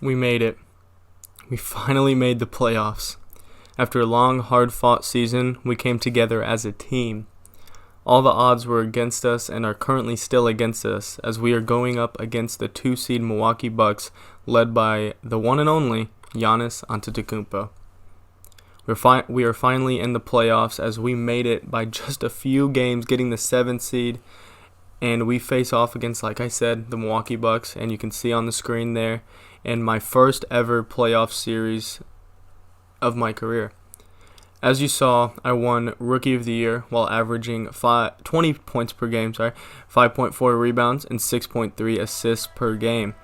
We made it. We finally made the playoffs. After a long, hard-fought season, we came together as a team. All the odds were against us and are currently still against us as we are going up against the 2-seed Milwaukee Bucks led by the one and only Giannis Antetokounmpo. We are finally in the playoffs as we made it by just a few games getting the 7th seed, and we face off against, like I said, the Milwaukee Bucks, and you can see on the screen there, in my first ever playoff series of my career. As you saw, I won Rookie of the Year while averaging 20 points per game, 5.4 rebounds, and 6.3 assists per game.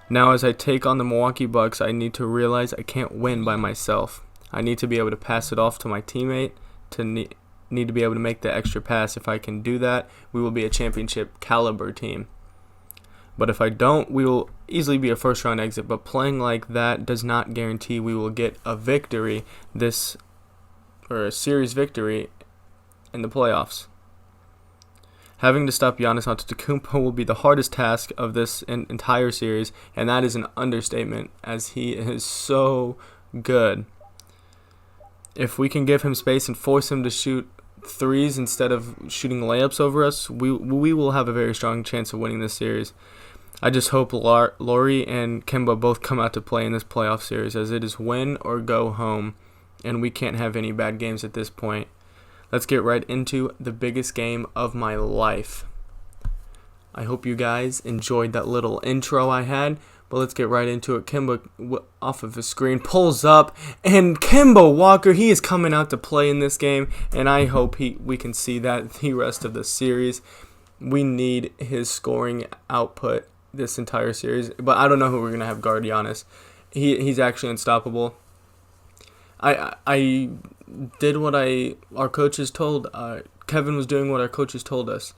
Now as I take on the Milwaukee Bucks, I need to realize I can't win by myself. I need to be able to pass it off to my teammate, need to be able to make the extra pass. If I can do that, we will be a championship caliber team. But if I don't, we will easily be a first round exit. But playing like that does not guarantee we will get a victory or a series victory in the playoffs. Having to stop Giannis Antetokounmpo will be the hardest task of this entire series, and that is an understatement as he is so good. If we can give him space and force him to shoot threes instead of shooting layups over us, we will have a very strong chance of winning this series. I just hope Laurie and Kemba both come out to play in this playoff series, as it is win or go home, and we can't have any bad games at this point. Let's get right into the biggest game of my life. I hope you guys enjoyed that little intro I had, but let's get right into it. Kemba, off of his screen, pulls up, and Kemba Walker, he is coming out to play in this game, and I hope we can see that the rest of the series. We need his scoring output this entire series, but I don't know who we're going to have guard Giannis. He's actually unstoppable. I did what our coaches told. Kevin was doing what our coaches told us.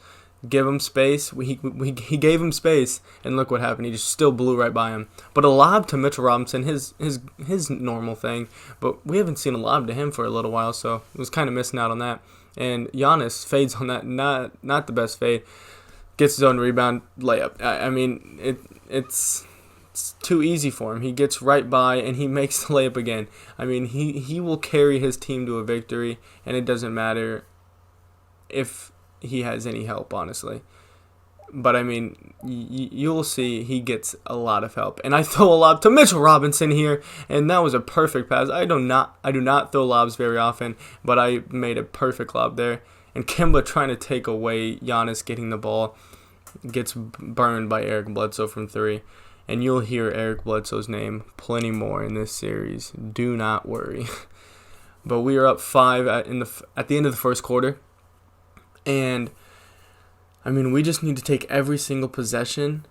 Give him space. He gave him space, and look what happened. He just still blew right by him. But a lob to Mitchell Robinson, his normal thing. But we haven't seen a lob to him for a little while, so it was kind of missing out on that. And Giannis fades on that, not the best fade. Gets his own rebound layup. I mean, it's too easy for him. He gets right by, and he makes the layup again. I mean, he will carry his team to a victory, and it doesn't matter if he has any help, honestly. But, I mean, you'll see he gets a lot of help. And I throw a lob to Mitchell Robinson here, and that was a perfect pass. I do not throw lobs very often, but I made a perfect lob there. And Kemba trying to take away Giannis getting the ball gets burned by Eric Bledsoe from 3. And you'll hear Eric Bledsoe's name plenty more in this series. Do not worry. But we are up 5 at the end of the first quarter. And, I mean, we just need to take every single possession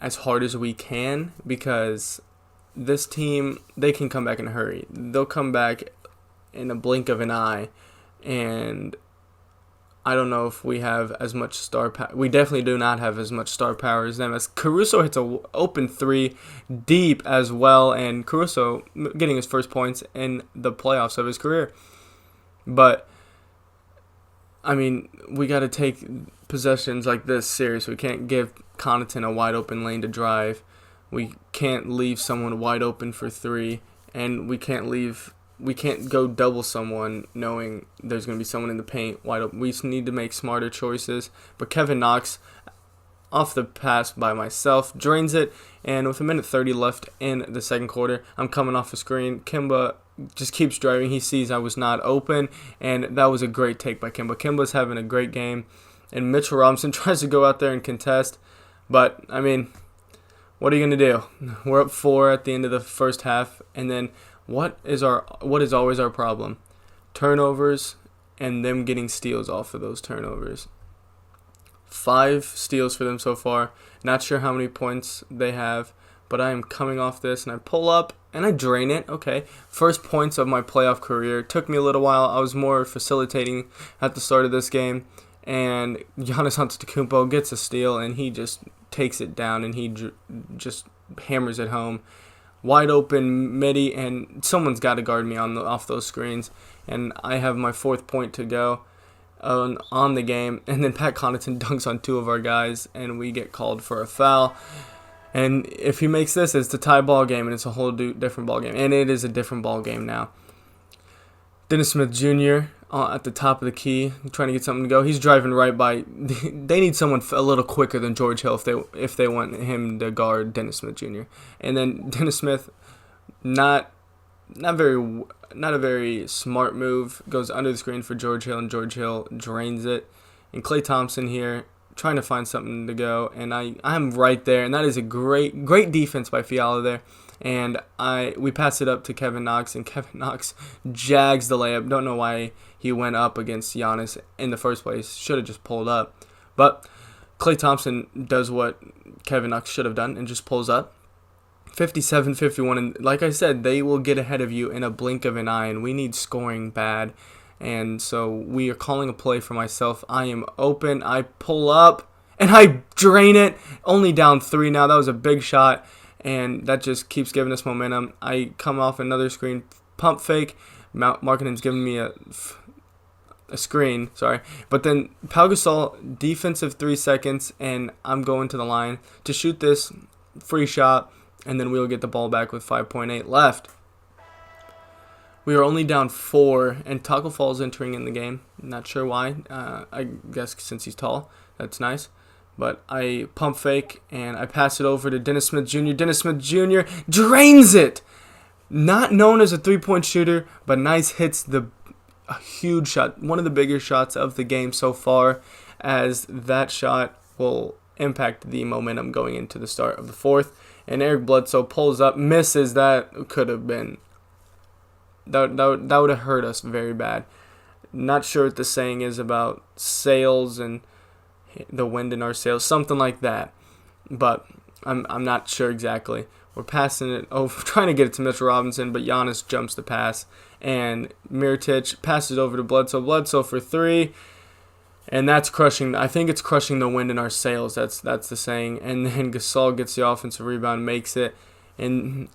as hard as we can, because this team, they can come back in a hurry. They'll come back in a blink of an eye, and I don't know if we have as much star power. We definitely do not have as much star power as them, as Caruso hits an open 3 deep as well, and Caruso getting his first points in the playoffs of his career. But I mean, we got to take possessions like this serious. We can't give Connaughton a wide open lane to drive. We can't leave someone wide open for 3, and we can't go double someone knowing there's going to be someone in the paint wide open. We just need to make smarter choices. But Kevin Knox, off the pass by myself, drains it, and with 1:30 left in the second quarter, I'm coming off the screen. Kemba just keeps driving. He sees I was not open, and that was a great take by Kemba. Kemba's having a great game, and Mitchell Robinson tries to go out there and contest, but, I mean, what are you going to do? We're up 4 at the end of the first half, and then what is always our problem? Turnovers and them getting steals off of those turnovers. 5 steals for them so far. Not sure how many points they have, but I am coming off this, and I pull up, and I drain it. Okay, first points of my playoff career. Took me a little while. I was more facilitating at the start of this game, and Giannis Antetokounmpo gets a steal, and he just takes it down, and he just hammers it home. Wide open midi, and someone's got to guard me off those screens, and I have my 4th point to go on the game, and then Pat Connaughton dunks on 2 of our guys, and we get called for a foul. And if he makes this, it's a tie ball game, and it's a whole different ball game. And it is a different ball game now. Dennis Smith Jr. At the top of the key, trying to get something to go. He's driving right by. They need someone a little quicker than George Hill if they want him to guard Dennis Smith Jr. And then Dennis Smith, not a very smart move, goes under the screen for George Hill, and George Hill drains it. And Klay Thompson here, trying to find something to go, and I'm right there, and that is a great defense by Fiala there. And we pass it up to Kevin Knox, and Kevin Knox jags the layup. Don't know why he went up against Giannis in the first place. Should have just pulled up. But Klay Thompson does what Kevin Knox should have done and just pulls up. 57-51, and like I said, they will get ahead of you in a blink of an eye, and we need scoring bad. And so we are calling a play for myself. I am open. I pull up, and I drain it. Only down 3 now. That was a big shot, and that just keeps giving us momentum. I come off another screen, pump fake. Markkanen's giving me a screen, sorry. But then Pau Gasol, defensive 3 seconds, and I'm going to the line to shoot this free shot, and then we'll get the ball back with 5.8 left. We are only down 4, and Taco Fall's entering in the game. Not sure why. I guess since he's tall. That's nice. But I pump fake, and I pass it over to Dennis Smith Jr. Dennis Smith Jr. drains it! Not known as a three-point shooter, but nice hits a huge shot. One of the bigger shots of the game so far, as that shot will impact the momentum going into the start of the fourth. And Eric Bledsoe pulls up, misses. That could have been... That would have hurt us very bad. Not sure what the saying is about sails and the wind in our sails, something like that. But I'm not sure exactly. We're passing it over, trying to get it to Mitchell Robinson, but Giannis jumps the pass, and Mirotic passes over to Bledsoe. Bledsoe for 3, and that's crushing. I think it's crushing the wind in our sails. That's the saying. And then Gasol gets the offensive rebound, makes it. And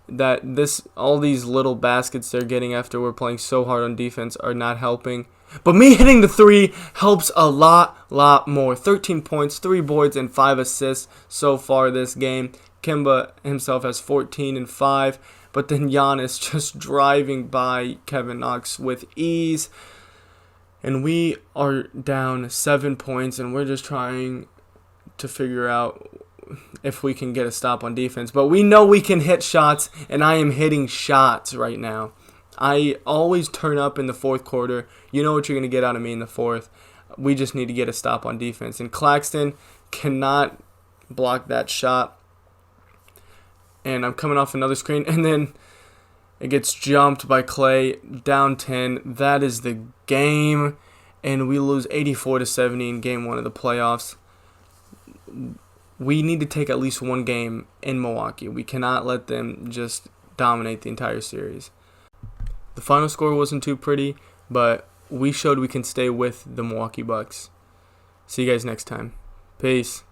all these little baskets they're getting after we're playing so hard on defense are not helping. But me hitting the 3 helps a lot more. 13 points, 3 boards, and 5 assists so far this game. Kemba himself has 14 and 5. But then Giannis just driving by Kevin Knox with ease. And we are down 7 points, and we're just trying to figure out if we can get a stop on defense. But we know we can hit shots, and I am hitting shots right now. I always turn up in the fourth quarter. You know what you're going to get out of me in the fourth. We just need to get a stop on defense. And Claxton cannot block that shot. And I'm coming off another screen, and then it gets jumped by Klay, down 10. That is the game, and we lose 84-70 in game 1 of the playoffs. We need to take at least one game in Milwaukee. We cannot let them just dominate the entire series. The final score wasn't too pretty, but we showed we can stay with the Milwaukee Bucks. See you guys next time. Peace.